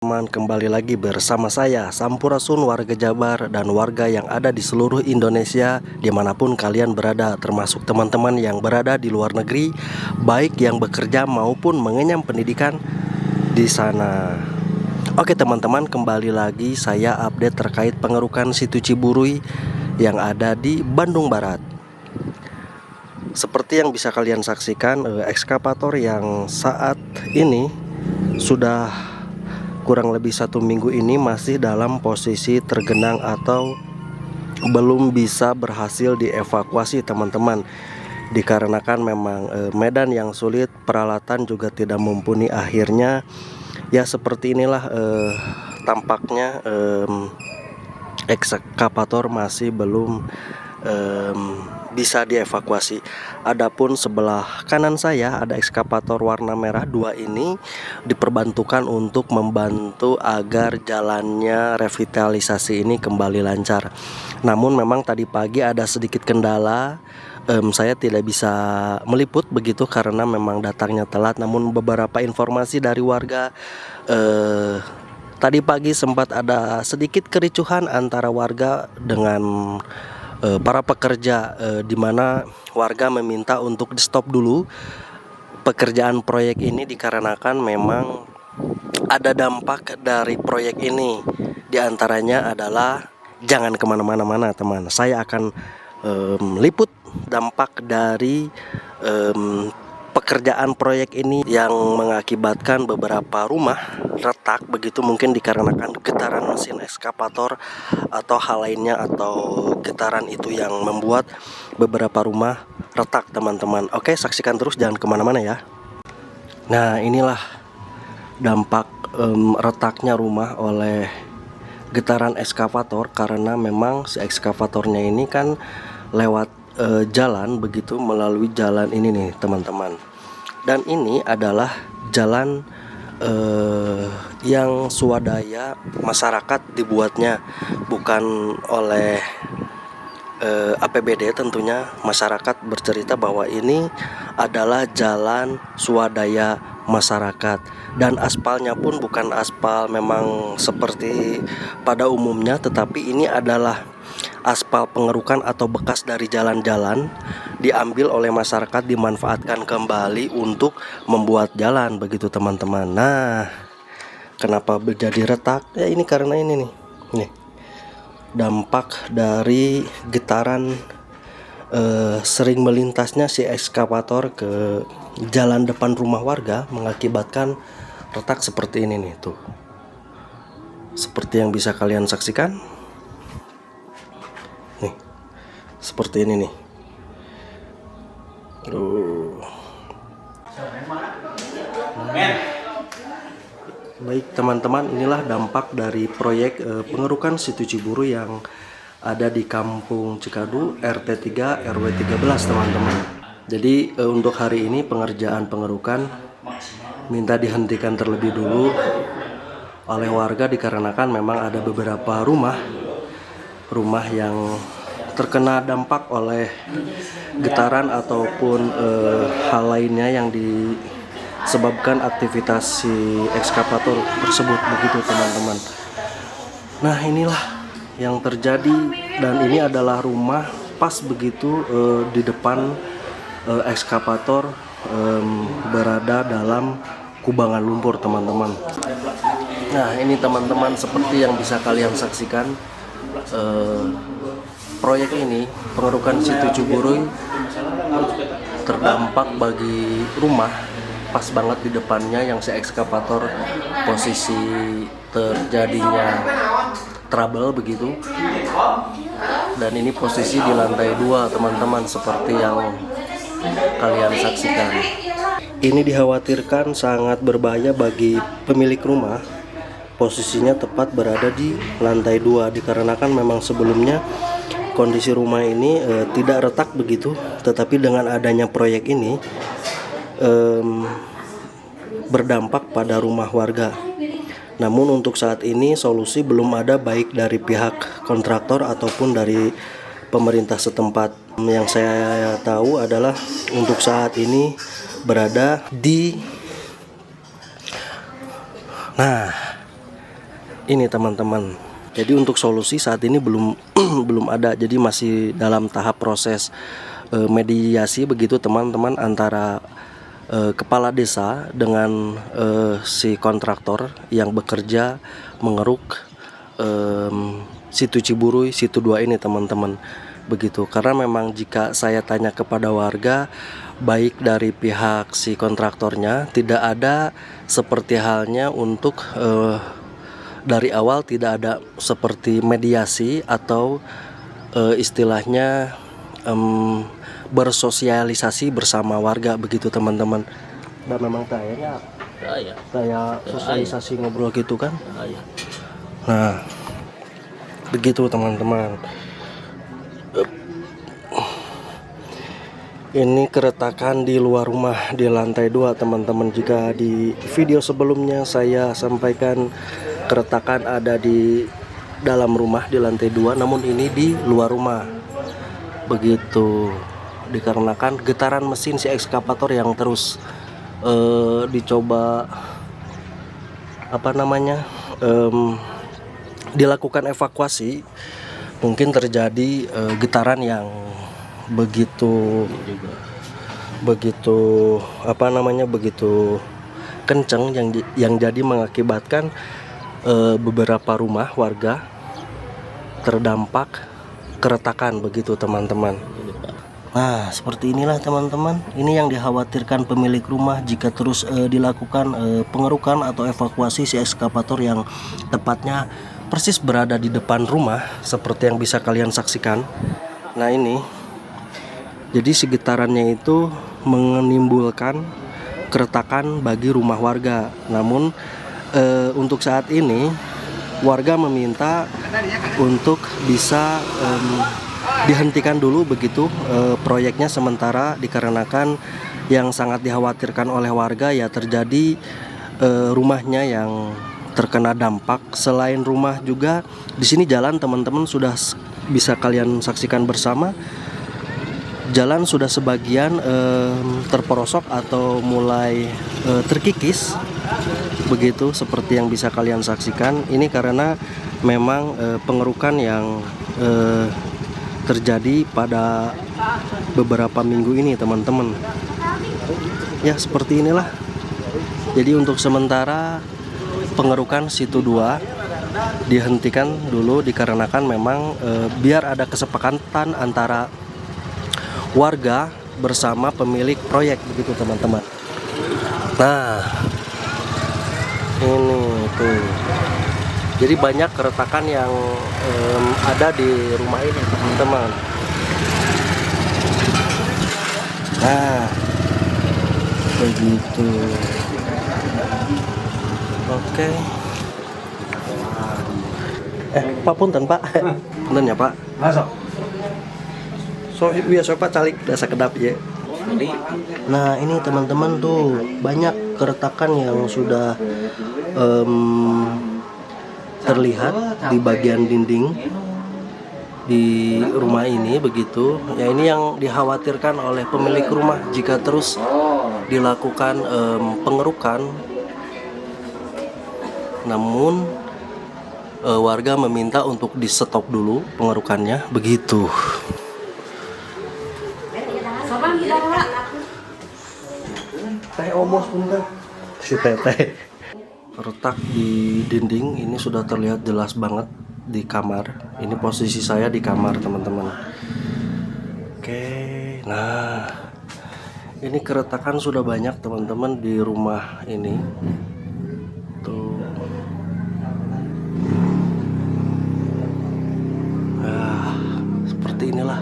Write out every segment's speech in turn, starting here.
Teman, kembali lagi bersama saya Sampurasun, warga Jabar dan warga yang ada di seluruh Indonesia dimanapun kalian berada, termasuk teman-teman yang berada di luar negeri, baik yang bekerja maupun mengenyam pendidikan di sana. Oke teman-teman, kembali lagi saya update terkait pengerukan Situ Ciburuy yang ada di Bandung Barat. Seperti yang bisa kalian saksikan, ekskavator yang saat ini sudah kurang lebih 1 minggu ini masih dalam posisi tergenang atau belum bisa berhasil dievakuasi teman-teman, dikarenakan memang medan yang sulit, peralatan juga tidak mumpuni. Akhirnya ya seperti inilah tampaknya ekskavator masih belum bisa dievakuasi. Adapun sebelah kanan saya ada ekskavator warna merah 2 ini diperbantukan untuk membantu agar jalannya revitalisasi ini kembali lancar. Namun memang tadi pagi ada sedikit kendala, saya tidak bisa meliput begitu karena memang datangnya telat. Namun beberapa informasi dari warga, tadi pagi sempat ada sedikit kericuhan antara warga dengan para pekerja, di mana warga meminta untuk di stop dulu pekerjaan proyek ini dikarenakan memang ada dampak dari proyek ini. Di antaranya adalah jangan kemana-mana teman, saya akan liput dampak dari pekerjaan proyek ini yang mengakibatkan beberapa rumah retak begitu, mungkin dikarenakan getaran mesin ekskavator atau hal lainnya, atau getaran itu yang membuat beberapa rumah retak teman-teman. Oke, saksikan terus, jangan kemana-mana ya. Nah, inilah dampak retaknya rumah oleh getaran ekskavator, karena memang si ekskavatornya ini kan lewat jalan begitu, melalui jalan ini nih teman-teman. Dan ini adalah jalan yang swadaya masyarakat dibuatnya, bukan oleh APBD tentunya. Masyarakat bercerita bahwa ini adalah jalan swadaya masyarakat, dan aspalnya pun bukan aspal memang seperti pada umumnya, tetapi ini adalah aspal pengerukan atau bekas dari jalan-jalan, diambil oleh masyarakat, dimanfaatkan kembali untuk membuat jalan begitu teman-teman. Nah, kenapa menjadi retak? Ya ini karena ini nih, dampak dari getaran sering melintasnya si ekskavator ke jalan depan rumah warga, mengakibatkan retak seperti ini nih tuh. Seperti yang bisa kalian saksikan nih, seperti ini nih. Baik teman-teman, inilah dampak dari proyek pengerukan Situ Ciburuy yang ada di Kampung Cikadu RT 3 RW 13 teman-teman. Jadi untuk hari ini pengerjaan pengerukan minta dihentikan terlebih dulu oleh warga, dikarenakan memang ada beberapa rumah yang terkena dampak oleh getaran ataupun hal lainnya yang disebabkan aktivitas si ekskavator tersebut begitu teman-teman. Nah, inilah yang terjadi, dan ini adalah rumah pas begitu di depan ekskavator berada dalam kubangan lumpur teman-teman. Nah, ini teman-teman, seperti yang bisa kalian saksikan, proyek ini pengerukan Situ Ciburuy terdampak bagi rumah pas banget di depannya yang si ekskavator posisi terjadinya trouble begitu. Dan ini posisi di lantai 2 teman-teman, seperti yang kalian saksikan. Ini dikhawatirkan sangat berbahaya bagi pemilik rumah. Posisinya tepat berada di lantai 2, dikarenakan memang sebelumnya kondisi rumah ini tidak retak begitu, tetapi dengan adanya proyek ini berdampak pada rumah warga. Namun untuk saat ini solusi belum ada, baik dari pihak kontraktor ataupun dari pemerintah setempat. Yang saya tahu adalah untuk saat ini berada di ini teman-teman. Jadi untuk solusi saat ini belum belum ada. Jadi masih dalam tahap proses mediasi begitu teman-teman, antara kepala desa dengan si kontraktor yang bekerja mengeruk situ Ciburuy situ 2 ini teman-teman. Begitu, karena memang jika saya tanya kepada warga, baik dari pihak si kontraktornya, tidak ada seperti halnya untuk dari awal tidak ada seperti mediasi atau istilahnya bersosialisasi bersama warga begitu teman-teman. Dan memang kayaknya kayak sosialisasi ngobrol gitu kan. Nah begitu teman-teman. Ini keretakan di luar rumah di lantai 2 teman-teman. Jika di video sebelumnya saya sampaikan keretakan ada di dalam rumah di lantai 2, namun ini di luar rumah. Begitu, dikarenakan getaran mesin si ekskavator yang terus dicoba dilakukan evakuasi, mungkin terjadi getaran yang begitu kencang yang jadi mengakibatkan beberapa rumah warga terdampak keretakan begitu teman-teman. Nah seperti inilah teman-teman, ini yang dikhawatirkan pemilik rumah jika terus dilakukan pengerukan atau evakuasi si ekskavator yang tepatnya persis berada di depan rumah seperti yang bisa kalian saksikan. Nah ini jadi segitarannya itu menimbulkan keretakan bagi rumah warga. Namun untuk saat ini warga meminta untuk bisa dihentikan dulu begitu proyeknya sementara, dikarenakan yang sangat dikhawatirkan oleh warga ya terjadi rumahnya yang terkena dampak. Selain rumah juga di sini jalan teman-teman sudah bisa kalian saksikan bersama. Jalan sudah sebagian terperosok atau mulai terkikis begitu seperti yang bisa kalian saksikan. Ini karena memang pengerukan yang terjadi pada beberapa minggu ini teman-teman. Ya seperti inilah. Jadi untuk sementara pengerukan situ 2 dihentikan dulu, dikarenakan memang biar ada kesepakatan antara warga bersama pemilik proyek begitu teman-teman. Nah ini tuh, jadi banyak keretakan yang ada di rumah ini teman-teman. Nah begitu. Oke. Pak punten Pak. Punten ya Pak. Masuk. So biasa Pak calik dasa kedap ya. Nah ini teman-teman tuh banyak keretakan yang sudah terlihat di bagian dinding di rumah ini begitu. Ya ini yang dikhawatirkan oleh pemilik rumah jika terus dilakukan pengerukan. Namun warga meminta untuk di stop dulu pengerukannya begitu. Teh omos punten. Si teteh retak di dinding ini sudah terlihat jelas banget di kamar. Ini posisi saya di kamar teman-teman. Oke, nah ini keretakan sudah banyak teman-teman di rumah ini. Tuh. Nah, seperti inilah.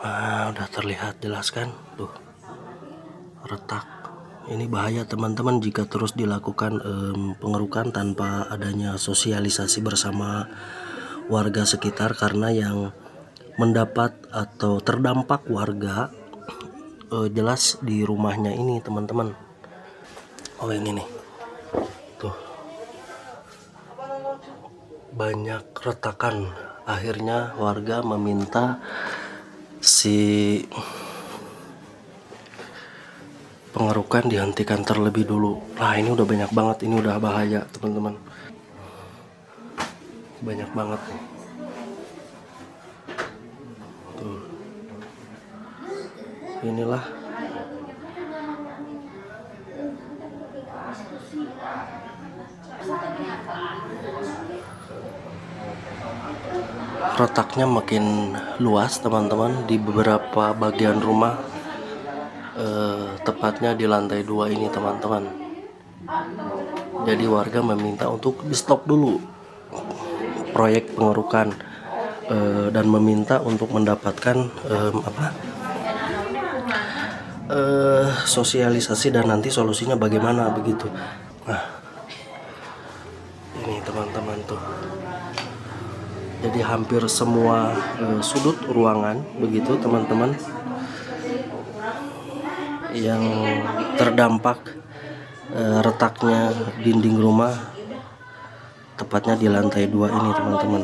Nah, udah terlihat jelas kan tuh retak. Ini bahaya teman-teman jika terus dilakukan pengerukan tanpa adanya sosialisasi bersama warga sekitar, karena yang mendapat atau terdampak warga jelas di rumahnya ini teman-teman. Oh ini nih tuh banyak retakan. Akhirnya warga meminta si pengerukan dihentikan terlebih dulu. Nah, ini udah banyak banget, ini udah bahaya teman-teman. Banyak banget nih. Tuh. Inilah retaknya makin luas teman-teman di beberapa bagian rumah, tepatnya di lantai 2 ini teman-teman. Jadi warga meminta untuk di stop dulu proyek pengerukan, dan meminta untuk mendapatkan sosialisasi dan nanti solusinya bagaimana begitu. Nah, ini teman-teman tuh. Jadi hampir semua sudut ruangan begitu teman-teman yang terdampak retaknya dinding rumah, tepatnya di lantai 2 ini teman-teman.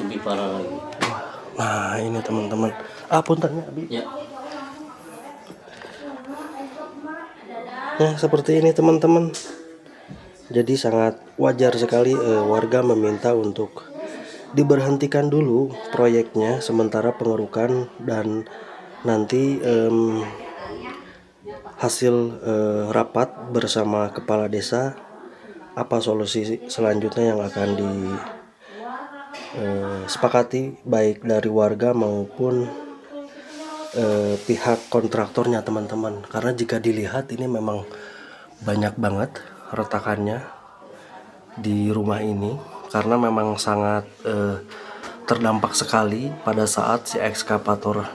Lebih parah lagi. Nah, ini teman-teman. Puntennya Abi. Ya. Nah, seperti ini teman-teman. Jadi sangat wajar sekali warga meminta untuk diberhentikan dulu proyeknya sementara pengerukan, dan nanti hasil rapat bersama kepala desa apa solusi selanjutnya yang akan disepakati baik dari warga maupun pihak kontraktornya teman-teman. Karena jika dilihat ini memang banyak banget retakannya di rumah ini, karena memang sangat terdampak sekali pada saat si ekskavator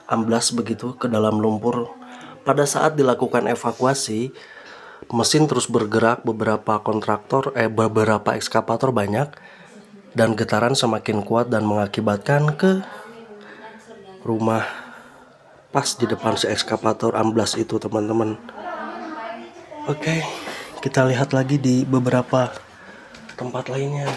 amblas begitu ke dalam lumpur. Pada saat dilakukan evakuasi, mesin terus bergerak, beberapa ekskavator banyak, dan getaran semakin kuat dan mengakibatkan ke rumah pas di depan si ekskavator amblas itu teman-teman. Oke, kita lihat lagi di beberapa tempat lainnya.